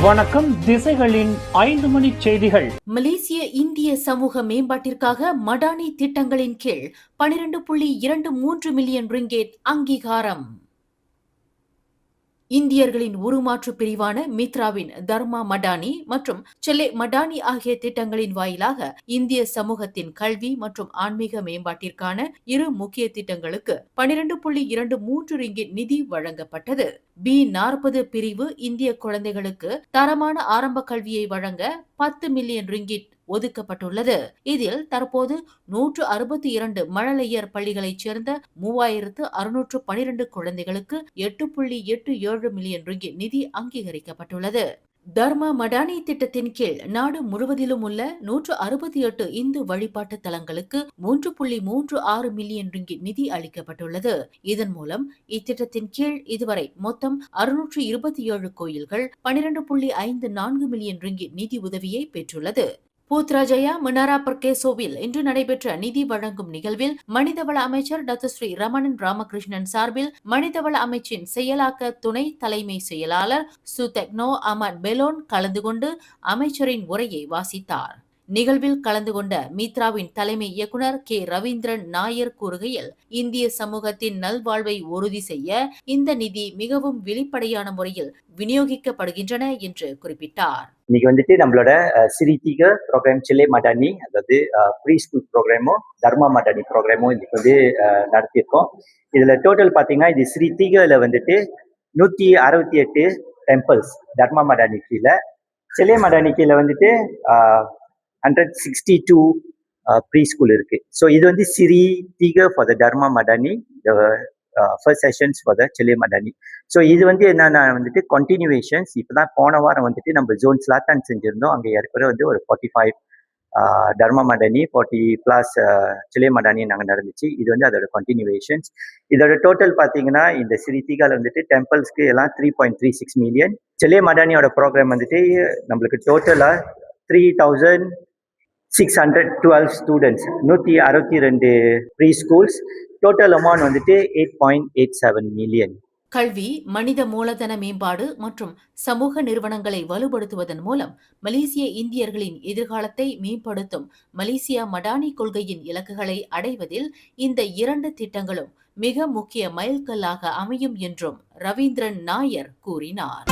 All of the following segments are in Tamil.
வணக்கம். திசைகளின் 5 மணி செய்திகள். மலேசிய இந்திய சமூக மேம்பாட்டிற்காக மடானி திட்டங்களின் கீழ் 12.23 மில்லியன் ரிங்கேட் அங்கீகாரம். இந்தியர்களின் உருமாற்று பிரிவான மித்ராவின் தர்மா மடானி மற்றும் செல்லே மடானி ஆகிய திட்டங்களின் வாயிலாக இந்திய சமூகத்தின் கல்வி மற்றும் ஆன்மீக மேம்பாட்டிற்கான இரு முக்கிய திட்டங்களுக்கு 12.23 ரிங்கிட் நிதி வழங்கப்பட்டது. B40 பிரிவு இந்திய குழந்தைகளுக்கு தரமான ஆரம்ப கல்வியை வழங்க 10 மில்லியன் ரிங்கிட் ஒதுக்கப்பட்டுள்ளது. இதில் தற்போது 162 மழலையர் பள்ளிகளைச் சேர்ந்த 3612 குழந்தைகளுக்கு 8.87 மில்லியன் ரிங்கிட் நிதி அங்கீகரிக்கப்பட்டுள்ளது. தர்மா மடானி திட்டத்தின் கீழ் நாடு முழுவதிலும் உள்ள 168 இந்து வழிபாட்டு தலங்களுக்கு 3.36 மில்லியன் ரிங்கிட் நிதி அளிக்கப்பட்டுள்ளது. இதன் மூலம் இத்திட்டத்தின் கீழ் இதுவரை மொத்தம் 627 கோயில்கள் 12.54 மில்லியன் ரிங்கிட் நிதி உதவியை பெற்றுள்ளது. பூத்ராஜயா மினாரா பர்கேசோவில் இன்று நடைபெற்ற நிதி வழங்கும் நிகழ்வில் மனிதவள அமைச்சர் டாக்டர் ஸ்ரீ ரமணன் ராமகிருஷ்ணன் சார்பில் மனிதவள அமைச்சின் செயலாக்க துணை தலைமை செயலாளர் சுதெக்னோ அமட் பெலோன் கலந்து கொண்டு அமைச்சரின் உரையை வாசித்தார். நிகழ்வில் கலந்து கொண்ட மித்ராவின் தலைமை இயக்குனர் கே ரவீந்திரன் நாயர் கூறுகையில், இந்திய சமூகத்தின் நல்வாழ்வை உறுதி செய்ய இந்த நிதி மிகவும் வெளிப்படையான முறையில் விநியோகிக்கப்படுகின்றன என்று குறிப்பிட்டார். இன்னைக்கு வந்துட்டு நம்மளோட சிரித்திக ப்ரோக்ராம் செல்லே மடானி, அதாவது ப்ரீ ஸ்கூல் ப்ரோக்ராமும் தர்மா மடானி ப்ரோக்ராமும் இன்னைக்கு வந்து நடத்தியிருக்கோம். இதுல டோட்டல் பாத்தீங்கன்னா இது சிரித்திகல வந்துட்டு 168 டெம்பிள்ஸ் தர்மா மடானி கீழே, செல்லே மடானி கீழே வந்துட்டு 162 ப்ரீ ஸ்கூல் இருக்கு. ஸோ இது வந்து சிரித்திக ஃபார் த தர்மா மடானி, ஃபர்ஸ்ட் செஷன்ஸ் ஃபார் த செல்லே மடானி. ஸோ இது வந்து என்னன்னா வந்துட்டு கண்டினியூவேஷன்ஸ். இப்போதான் போன வாரம் வந்துட்டு நம்ம ஜோன் ஸ்லாத்தான் செஞ்சிருந்தோம். அங்கே ஏற்கனவே வந்து ஒரு 45 தர்மா மடானி 40+ செல்லே மடானி நாங்கள் நடந்துச்சு. இது வந்து அதோட கண்டினியூவேஷன்ஸ். இதோட டோட்டல் பார்த்தீங்கன்னா இந்த சிரித்திகால வந்துட்டு டெம்பிள்ஸ்க்கு எல்லாம் 3.36 மில்லியன். செல்லே மடானியோட ப்ரோக்ராம் வந்துட்டு நம்மளுக்கு டோட்டலா 3612 students, 162 preschools, total amount வந்துட்டு 8.87 மில்லியன். கல்வி, மனித மூலதன மேம்பாடு மற்றும் சமூக நிறுவனங்களை வலுப்படுத்துவதன் மூலம் மலேசிய இந்தியர்களின் எதிர்காலத்தை மேம்படுத்தும் மலேசியா மடானி கொள்கையின் இலக்குகளை அடைவதில் இந்த இரண்டு திட்டங்களும் மிக முக்கிய மைல்கல்லாக அமையும் என்றும் ரவீந்திரன் நாயர் கூறினார்.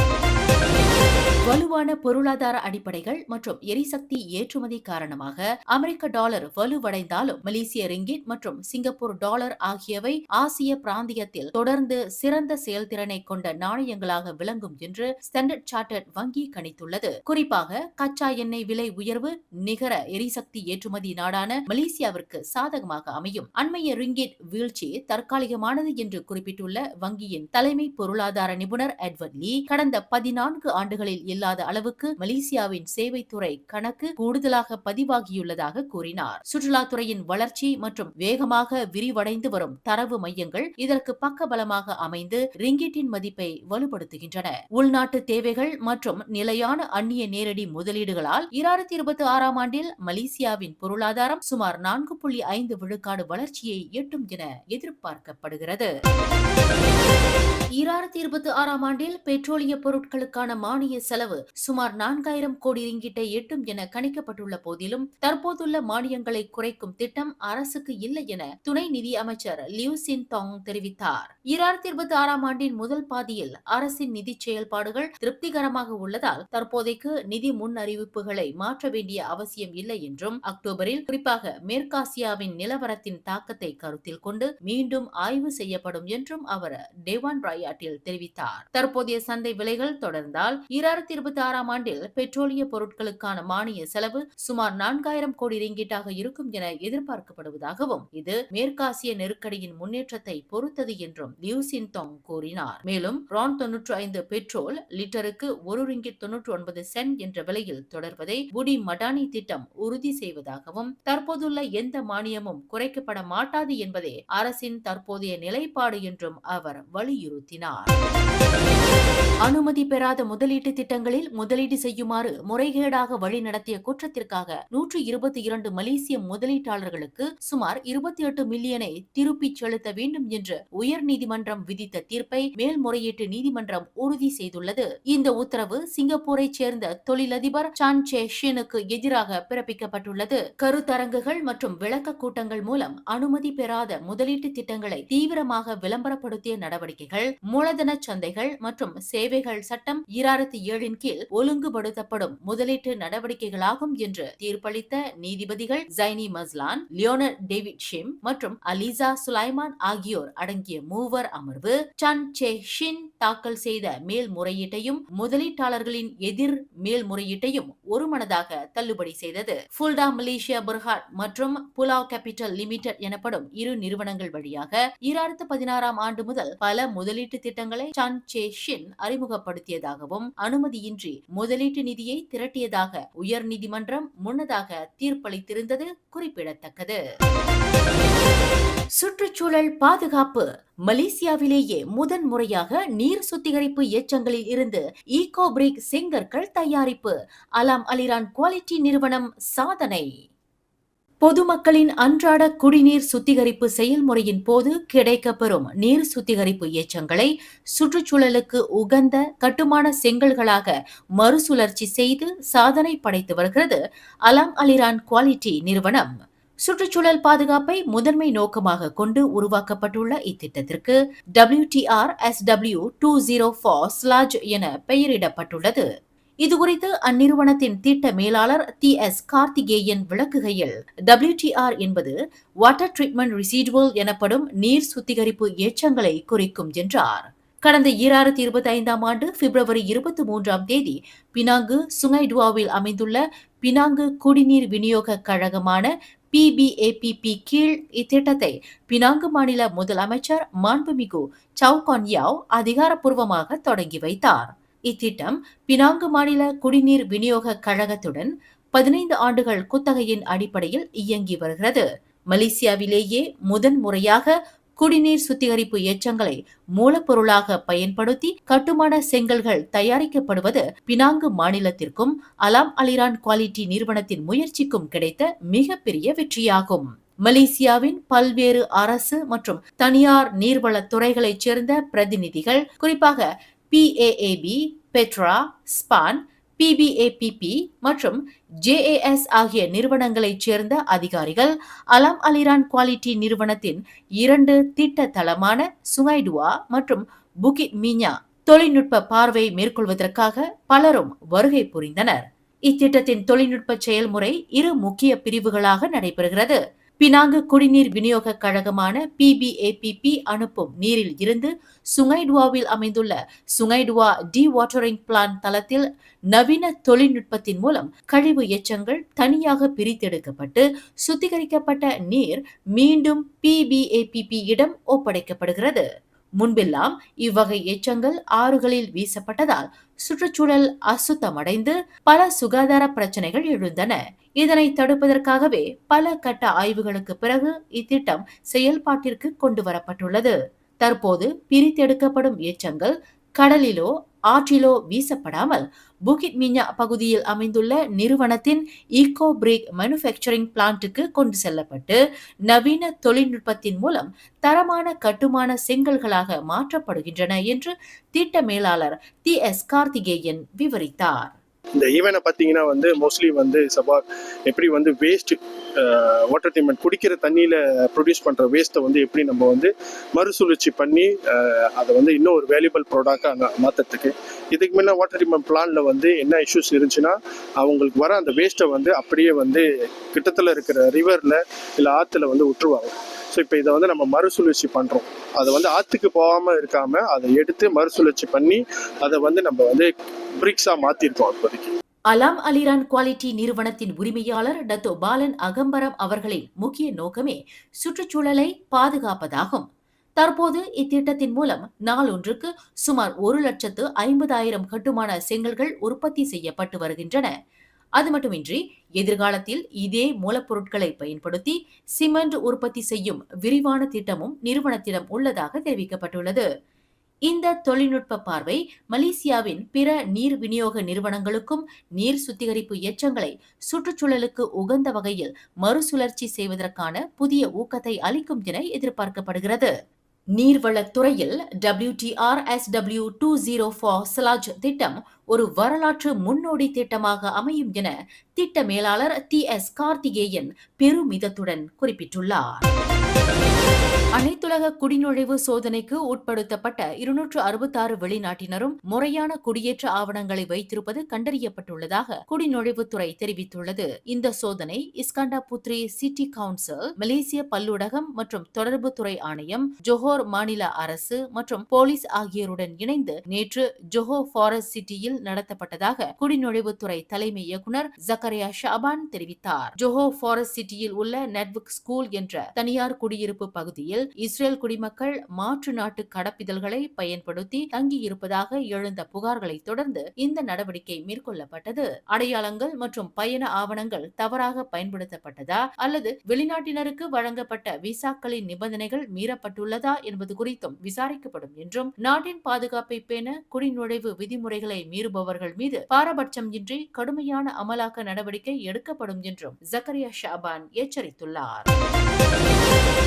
வலுவான பொருளாதார அடிப்படைகள் மற்றும் எரிசக்தி ஏற்றுமதி காரணமாக அமெரிக்க டாலர் வலுவடைந்தாலும் மலேசிய ரிங்கிட் மற்றும் சிங்கப்பூர் டாலர் ஆகியவை ஆசிய பிராந்தியத்தில் தொடர்ந்து சிறந்த செயல்திறனை கொண்ட நாணயங்களாக விளங்கும் என்று ஸ்டாண்டர்ட் சார்ட்டர்ட் வங்கி கணித்துள்ளது. குறிப்பாக கச்சா எண்ணெய் விலை உயர்வு நிகர எரிசக்தி ஏற்றுமதி நாடான மலேசியாவிற்கு சாதகமாக அமையும். அண்மைய ரிங்கிட் வீழ்ச்சி தற்காலிகமானது என்று குறிப்பிட்டுள்ள வங்கியின் தலைமை பொருளாதார நிபுணர் எட்வர்ட் லீ, கடந்த 14 ஆண்டுகளில் இல்லாத அளவுக்கு மலேசியாவின் சேவைத்துறை கணக்கு கூடுதலாக பதிவாகியுள்ளதாக கூறினார். சுற்றுலாத்துறையின் வளர்ச்சி மற்றும் வேகமாக விரிவடைந்து வரும் தரவு மையங்கள் இதற்கு பக்கபலமாக அமைந்து ரிங்கிட்டின் மதிப்பை வலுப்படுத்துகின்றன. உள்நாட்டு தேவைகள் மற்றும் நிலையான அந்நிய நேரடி முதலீடுகளால் 2026 ஆண்டில் மலேசியாவின் பொருளாதாரம் சுமார் 4.5 விழுக்காடு வளர்ச்சியை எட்டும் என எதிர்பார்க்கப்படுகிறது. 2026 ஆண்டில் பெட்ரோலிய பொருட்களுக்கான மானிய செலவு சுமார் 4000 கோடி ரிங்கிட்டை எட்டும் என கணிக்கப்பட்டுள்ள போதிலும் தற்போதுள்ள மானியங்களை குறைக்கும் திட்டம் அரசுக்கு இல்லை என துணை நிதி அமைச்சர் லியூ சின் தாங் தெரிவித்தார். 2026 ஆண்டின் முதல் பாதியில் அரசின் நிதி செயல்பாடுகள் திருப்திகரமாக உள்ளதால் தற்போதைக்கு நிதி முன் அறிவிப்புகளை மாற்ற வேண்டிய அவசியம் இல்லை என்றும், அக்டோபரில் குறிப்பாக மேற்காசியாவின் நிலவரத்தின் தாக்கத்தை கருத்தில் கொண்டு மீண்டும் ஆய்வு செய்யப்படும் என்றும் அவர் டேவான் ராயாட்டில் தெரிவித்தார். தற்போதைய சந்தை விலைகள் தொடர்ந்தால் 2026 ஆண்டில் பெட்ரோலிய பொருட்களுக்கான மானிய செலவு சுமார் 4000 கோடி ரிங்கிட்டாக இருக்கும் என எதிர்பார்க்கப்படுவதாகவும், இது மேற்காசிய நெருக்கடியின் முன்னேற்றத்தை பொறுத்தது என்றும் லியூ சின் தாங் கூறினார். மேலும் ரான் 95 பெட்ரோல் லிட்டருக்கு 1 ரிங்கிட் 99 சென்ட் என்ற விலையில் தொடர்வதை புடி மடானி திட்டம் உறுதி செய்வதாகவும், தற்போதுள்ள எந்த மானியமும் குறைக்கப்பட மாட்டாது என்பதே அரசின் தற்போதைய நிலைப்பாடு என்றும் அவர் வலியுறுத்தினார். அனுமதி பெறாத முதலீட்டு திட்டங்கள் திட்டங்களில் முதலீடு செய்யுமாறு முறைகேடாக வழிநடத்திய குற்றத்திற்காக 122 மலேசிய முதலீட்டாளர்களுக்கு சுமார் 28 மில்லியனை திருப்பிச் செலுத்த வேண்டும் என்று உயர்நீதிமன்றம் விதித்த தீர்ப்பை மேல்முறையீட்டு நீதிமன்றம் உறுதி செய்துள்ளது. இந்த உத்தரவு சிங்கப்பூரைச் சேர்ந்த தொழிலதிபர் சான் சே ஷினுக்கு எதிராக பிறப்பிக்கப்பட்டுள்ளது. கருத்தரங்குகள் மற்றும் விளக்க கூட்டங்கள் மூலம் அனுமதி பெறாத முதலீட்டு திட்டங்களை தீவிரமாக விளம்பரப்படுத்திய நடவடிக்கைகள் மூலதன சந்தைகள் மற்றும் சேவைகள் சட்டம் 2007 கீழ் ஒழுங்குபடுத்தப்படும் முதலீட்டு நடவடிக்கைகளாகும் என்று தீர்ப்பளித்த நீதிபதிகள் ஜைனி மஸ்லான், லியோனர்ட் டேவிட் ஷிம் மற்றும் அலிசா சுலைமான் ஆகியோர் அடங்கிய மூவர் அமர்வு சான் சே ஷின் தாக்கல் செய்த மேல்முறையீட்டையும் முதலீட்டாளர்களின் எதிர் மேல்முறையீட்டையும் ஒருமனதாக தள்ளுபடி செய்தது. ஃபுல்டா மலேசியா பெர்ஹாட் மற்றும் புலாவ் கேபிட்டல் லிமிடெட் எனப்படும் இரு நிறுவனங்கள் வழியாக 2016 ஆண்டு முதல் பல முதலீட்டு திட்டங்களை சான் சே ஷின் அறிமுகப்படுத்தியதாகவும் அனுமதியின்றி முதலீட்டு நிதியை திரட்டியதாக உயர்நீதிமன்றம் முன்னதாக தீர்ப்பளித்திருந்தது குறிப்பிடத்தக்கது. சுற்றுச்சூழல் பாதுகாப்பு. மலேசியாவிலேயே முதன்முறையாக நீர் சுத்திகரிப்பு எச்சங்களில் இருந்து ஈகோ பிரிக் செங்கற்கள் தயாரிப்பு. அலாம் அலிரான் குவாலிட்டி நிறுவனம் சாதனை. பொதுமக்களின் அன்றாட குடிநீர் சுத்திகரிப்பு செயல்முறையின் போது கிடைக்கப்பெறும் நீர் சுத்திகரிப்பு எச்சங்களை சுற்றுச்சூழலுக்கு உகந்த கட்டுமான செங்கல்களாக மறுசுழற்சி செய்து சாதனை படைத்து வருகிறது அலாம் அலிரான் குவாலிட்டி நிறுவனம். சுற்றுச்சூழல் பாதுகாப்பை முதன்மை நோக்கமாக கொண்டு உருவாக்கப்பட்டுள்ள இத்திட்டத்திற்கு WTR SW 204 ஸ்லாஜ் என பெயரிடப்பட்டுள்ளது. இதுகுறித்து அந்நிறுவனத்தின் திட்ட மேலாளர் TS கார்த்திகேயன் விளக்குகையில், WTR என்பது வாட்டர் ட்ரீட்மெண்ட் ரிசீடுவல் எனப்படும் நீர் சுத்திகரிப்பு எச்சங்களை குறிக்கும் என்றார். கடந்த 2025 ஆண்டு பிப்ரவரி 23 பினாங்கு சுங்கைடுவாவில் அமைந்துள்ள பினாங்கு குடிநீர் விநியோக கழகமான PBAPP கீழ் இத்திட்டத்தை பினாங்கு மாநில முதலமைச்சர் மாண்புமிகு சவ் கான் யாவ் அதிகாரப்பூர்வமாக தொடங்கி வைத்தார். இத்திட்டம் பினாங்கு மாநில குடிநீர் விநியோக கழகத்துடன் 15 ஆண்டுகள் குத்தகையின் அடிப்படையில் இயங்கி வருகிறது. மலேசியாவிலேயே முதன்முறையாக குடிநீர் சுத்திகரிப்பு எச்சங்களை மூலப்பொருளாக பயன்படுத்தி கட்டுமான செங்கல்கள் தயாரிக்கப்படுவது பினாங்கு மாநிலத்திற்கும் அலாம் அலிரான் குவாலிட்டி நிறுவனத்தின் முயற்சிக்கும் கிடைத்த மிகப்பெரிய வெற்றியாகும். மலேசியாவின் பல்வேறு அரசு மற்றும் தனியார் நீர்வளத் துறைகளைச் சேர்ந்த பிரதிநிதிகள், குறிப்பாக PAAB, பெட்ரா, ஸ்பான், PBAPP மற்றும் JAS ஆகிய நிறுவனங்களைச் சேர்ந்த அதிகாரிகள் அலாம் அலிரான் குவாலிட்டி நிறுவனத்தின் 2 திட்ட தளமான சுங்கைடுவா மற்றும் புகிட் மிஞா தொழில்நுட்ப பார்வை மேற்கொள்வதற்காக பலரும் வருகை புரிந்தனர். இத்திட்டத்தின் தொழில்நுட்ப செயல்முறை 2 முக்கிய பிரிவுகளாக நடைபெறுகிறது. பினாங்கு குடிநீர் விநியோக கழகமான PBAPP அனுப்பும் நீரில் இருந்து சுங்கைடுவாவில் அமைந்துள்ள சுங்கைடுவா டி வாட்டரிங் பிளான்ட் தளத்தில் நவீன தொழில்நுட்பத்தின் மூலம் கழிவு எச்சங்கள் தனியாக பிரித்தெடுக்கப்பட்டு சுத்திகரிக்கப்பட்ட நீர் மீண்டும் PBAPP இடம் ஒப்படைக்கப்படுகிறது. முன்பெல்லாம் இவ்வகை எச்சங்கள் ஆறுகளில் வீசப்பட்டதால் சுற்றுச்சூழல் அசுத்தமடைந்து பல சுகாதார பிரச்சனைகள் எழுந்தன. இதனை தடுப்பதற்காகவே பல கட்ட ஆய்வுகளுக்கு பிறகு இத்திட்டம் செயல்பாட்டிற்கு கொண்டு வரப்பட்டுள்ளது. தற்போது பிரித்தெடுக்கப்படும் எச்சங்கள் கடலிலோ ஆற்றிலோ வீசப்படாமல் புகிட் மிஞா பகுதியில் அமைந்துள்ள நிறுவனத்தின் ஈகோ பிரிக் மேனுஃபேக்சரிங் பிளான்ட்டுக்கு கொண்டு செல்லப்பட்டு நவீன தொழில்நுட்பத்தின் மூலம் தரமான கட்டுமான செங்கல்களாக மாற்றப்படுகின்றன என்று திட்ட மேலாளர் TS கார்த்திகேயன் விவரித்தார். இந்த ஈவெனை பார்த்தீங்கன்னா மோஸ்ட்லி எப்படி வேஸ்ட் வாட்டர் ட்ரீட்மெண்ட் குடிக்கிற தண்ணியில் ப்ரொடியூஸ் பண்ணுற வேஸ்ட்டை எப்படி நம்ம மறுசுழற்சி பண்ணி அதை இன்னும் ஒரு வேல்யூபிள் ப்ராடக்டாக மாற்றுறதுக்கு. இதுக்கு முன்னே வாட்டர் ட்ரீட்மெண்ட் பிளான்ல என்ன இஷ்யூஸ் இருந்துச்சுன்னா, அவங்களுக்கு வர அந்த வேஸ்ட்டை அப்படியே கிட்டத்தில் இருக்கிற ரிவரில் இல்லை ஆற்றுல விட்டுருவாங்க. ஸோ இப்போ இதை நம்ம மறுசுழற்சி பண்ணுறோம். அதை ஆற்றுக்கு போகாமல் இருக்காமல் அதை எடுத்து மறுசுழற்சி பண்ணி அதை நம்ம பிரிக்ஸாக மாற்றிருக்கோம் இப்போதைக்கு. அலாம் அலிரான் குவாலிட்டி நிறுவனத்தின் உரிமையாளர் டத்தோ பாலன் அகம்பரம் அவர்களின் முக்கிய நோக்கமே சுற்றுச்சூழலை பாதுகாப்பதாகும். தற்போது இத்திட்டத்தின் மூலம் நாளொன்றுக்கு சுமார் 1,50,000 கட்டுமான செங்கல்கள் உற்பத்தி செய்யப்பட்டு வருகின்றன. அது மட்டுமின்றி எதிர்காலத்தில் இதே மூலப்பொருட்களை பயன்படுத்தி சிமெண்ட் உற்பத்தி செய்யும் விரிவான திட்டமும் நிறுவனத்திடம் உள்ளதாக தெரிவிக்கப்பட்டுள்ளது. இந்த தொழில்நுட்ப பார்வை மலேசியாவின் பிற நீர் விநியோக நிறுவனங்களுக்கும் நீர் சுத்திகரிப்பு எச்சங்களை சுற்றுச்சூழலுக்கு உகந்த வகையில் மறுசுழற்சி செய்வதற்கான புதிய ஊக்கத்தை அளிக்கும் என எதிர்பார்க்கப்படுகிறது. நீர்வளத்துறையில் WTRSW 204 SLAJ திட்டம் ஒரு வரலாற்று முன்னோடி திட்டமாக அமையும் என திட்ட மேலாளர் TS கார்த்திகேயன் பெருமிதத்துடன் குறிப்பிட்டுள்ளார். அனைத்துலக குடிநுழைவு சோதனைக்கு உட்படுத்தப்பட்ட 266 வெளிநாட்டினரும் முறையான குடியேற்ற ஆவணங்களை வைத்திருப்பது கண்டறியப்பட்டுள்ளதாக குடிநுழைவுத்துறை தெரிவித்துள்ளது. இந்த சோதனை இஸ்கண்டா புத்ரி சிட்டி கவுன்சில், மலேசிய பல்லூடகம் மற்றும் தொடர்புத்துறை ஆணையம், ஜோஹோர் மாநில அரசு மற்றும் போலீஸ் ஆகியோருடன் இணைந்து நேற்று ஜோஹோர் ஃபாரஸ்ட் சிட்டியில் நடத்தப்பட்டதாக குடிநுழைவுத்துறை தலைமை இயக்குநர் ஜக்கரியா ஷாபான் தெரிவித்தார். ஜோஹோர் ஃபாரஸ்ட் சிட்டியில் உள்ள நெட்வொர்க் ஸ்கூல் என்ற தனியார் குடியிருப்பு பகுதியில் இஸ்ரேல் குடிமக்கள் மாற்று நாட்டு கடப்பிதழ்களை பயன்படுத்தி தங்கியிருப்பதாக எழுந்த புகார்களை தொடர்ந்து இந்த நடவடிக்கை மேற்கொள்ளப்பட்டது. அடையாளங்கள் மற்றும் பயண ஆவணங்கள் தவறாக பயன்படுத்தப்பட்டதா அல்லது வெளிநாட்டினருக்கு வழங்கப்பட்ட விசாக்களின் நிபந்தனைகள் மீறப்பட்டுள்ளதா என்பது குறித்தும் விசாரிக்கப்படும் என்றும், நாட்டின் பாதுகாப்பை பேண குடிநுழைவு விதிமுறைகளை மீறுபவர்கள் மீது பாரபட்சம் இன்றி கடுமையான அமலாக்க நடவடிக்கை எடுக்கப்படும் என்றும் ஜக்கரியா ஷாபான் எச்சரித்துள்ளார்.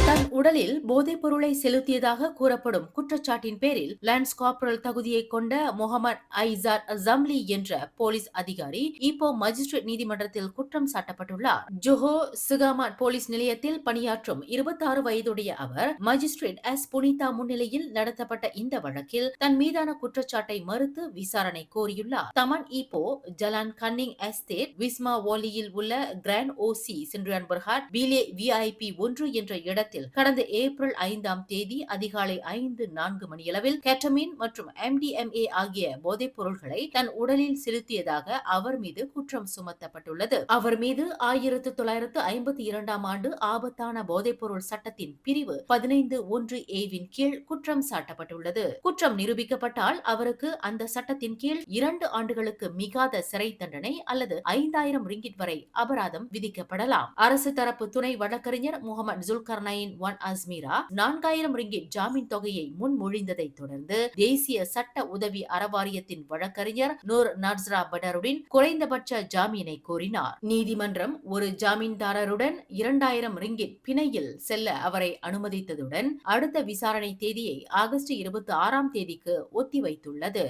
தன் உடலில் போதைப் பொருளை செலுத்தியதாக கூறப்படும் குற்றச்சாட்டின் பேரில் லான்ஸ் கார்பரல் தகுதியை கொண்ட முகமது ஐசாட் ஜம்லி என்ற போலீஸ் அதிகாரி இப்போ மஜிஸ்ட்ரேட் நீதிமன்றத்தில் குற்றம் சாட்டப்பட்டுள்ளார். ஜோஹோ சுகாமாட் போலீஸ் நிலையத்தில் பணியாற்றும் 26 வயதுடைய அவர் மஜிஸ்ட்ரேட் எஸ் புனிதா முன்னிலையில் நடத்தப்பட்ட இந்த வழக்கில் தன் மீதான குற்றச்சாட்டை மறுத்து விசாரணை கோரியுள்ளார். தமன் இப்போ ஜலான் கன்னிங் எஸ்டேட் விஸ்மா வாலியில் உள்ள கிராண்ட் ஓசி சென்ட்ரியான் பர்ஹாட் பிலே VIP 1 என்ற இடத்தில் கடந்த ஏப்ரல் 5ஆம் தேதி அதிகாலை 5:04 மணியளவில் கேட்டமின் மற்றும் MDMA ஆகிய போதைப் பொருட்களை தன் உடலில் செலுத்தியதாக அவர் மீது குற்றம் சுமத்தப்பட்டுள்ளது. அவர் மீது 1952ஆம் ஆண்டு ஆபத்தான போதைப் பொருள் சட்டத்தின் பிரிவு 15(1)A கீழ் குற்றம் சாட்டப்பட்டுள்ளது. குற்றம் நிரூபிக்கப்பட்டால் அவருக்கு அந்த சட்டத்தின் கீழ் 2 ஆண்டுகளுக்கு மிகாத சிறை தண்டனை அல்லது 5000 ரிங்கிட் வரை அபராதம் விதிக்கப்படலாம். அரசு தரப்பு துணை வழக்கறிஞர் முகமது ஜுல்கர்னைன் அஸ்மீரா 4000 ரிங்கிட் ஜாமீன் தொகையை முன்மொழிந்ததை தொடர்ந்து தேசிய சட்ட உதவி அறவாரியத்தின் வழக்கறிஞர் நூர் நட்ஸ்ரா படருடன் குறைந்தபட்ச ஜாமீனை கோரினார். நீதிமன்றம் ஒரு ஜாமீன்தாரருடன் 2000 ரிங்கிட் பிணையில் செல்ல அவரை அனுமதித்ததுடன் அடுத்த விசாரணை தேதியை ஆகஸ்ட் 26ஆம் தேதிக்கு ஒத்திவைத்துள்ளது.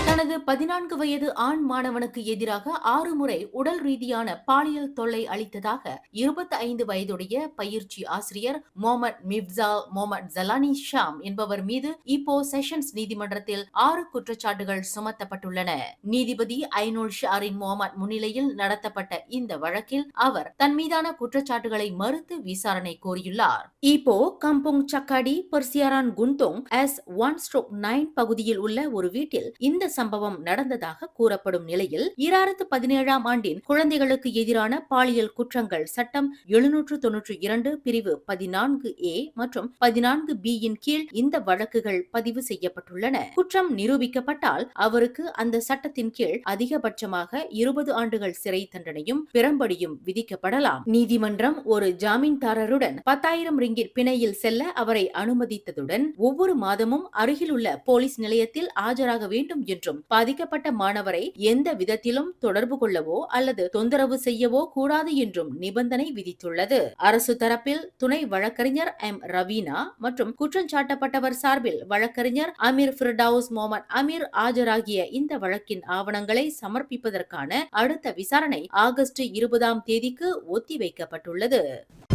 தனது 14 வயது ஆண் மாணவனுக்கு எதிராக 6 முறை உடல் ரீதியான பாலியல் தொல்லை அளித்ததாக 25 வயதுடைய பயிற்சி ஆசிரியர் மொஹமட் மிப்சால் மொஹமட் ஜலானி ஷாம் என்பவர் மீது இப்போ செஷன்ஸ் நீதிமன்றத்தில் 6 குற்றச்சாட்டுகள் சுமத்தப்பட்டுள்ளன. நீதிபதி ஐனுல் ஷாரின் முகமது முன்னிலையில் நடத்தப்பட்ட இந்த வழக்கில் அவர் தன் மீதான குற்றச்சாட்டுகளை மறுத்து விசாரணை கோரியுள்ளார். இப்போ கம்புங் சக்காடி பர்சியாரான் குந்தோங் S1/9 பகுதியில் உள்ள ஒரு வீட்டில் இந்த சம்பவம் நடந்ததாக கூறப்படும் நிலையில் 2017ஆம் ஆண்டின் குழந்தைகளுக்கு எதிரான பாலியல் குற்றங்கள் சட்டம் 792 பிரிவு 14A மற்றும் 14B கீழ் இந்த வழக்குகள் பதிவு செய்யப்பட்டுள்ளன. குற்றம் நிரூபிக்கப்பட்டால் அவருக்கு அந்த சட்டத்தின் கீழ் அதிகபட்சமாக 20 ஆண்டுகள் சிறை தண்டனையும் பிரம்படியும் விதிக்கப்படலாம். நீதிமன்றம் ஒரு ஜாமீன்தாரருடன் 10,000 ரிங்கிட் பிணையில் செல்ல அவரை அனுமதித்ததுடன் ஒவ்வொரு மாதமும் அருகிலுள்ள போலீஸ் நிலையத்தில் ஆஜராக வேண்டும் என்றும் பாதிக்கப்பட்ட மாணவரை எந்த விதத்திலும் தொடர்பு கொள்ளவோ அல்லது தொந்தரவு செய்யவோ கூடாது என்றும் நிபந்தனை விதித்துள்ளது. அரசு தரப்பில் துணை வழக்கறிஞர் M. ரவீனா மற்றும் குற்றஞ்சாட்டப்பட்டவர் சார்பில் வழக்கறிஞர் அமீர் ஃபிர்டவுஸ் முகமது அமீர் ஆஜராகிய இந்த வழக்கின் ஆவணங்களை சமர்ப்பிப்பதற்கான அடுத்த விசாரணை ஆகஸ்ட் 20ஆம் தேதிக்கு ஒத்திவைக்கப்பட்டுள்ளது.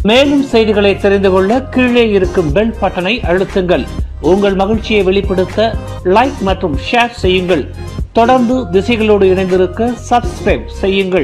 மேலும் செய்திகளை தெரிந்து கொள்ள கீழே இருக்கும் பெல் பட்டனை அழுத்துங்கள். உங்கள் மகிழ்ச்சியை வெளிப்படுத்த லைக் மற்றும் ஷேர் செய்யுங்கள். தொடர்ந்து திசைகளோடு இணைந்திருக்க சப்ஸ்கிரைப் செய்யுங்கள்.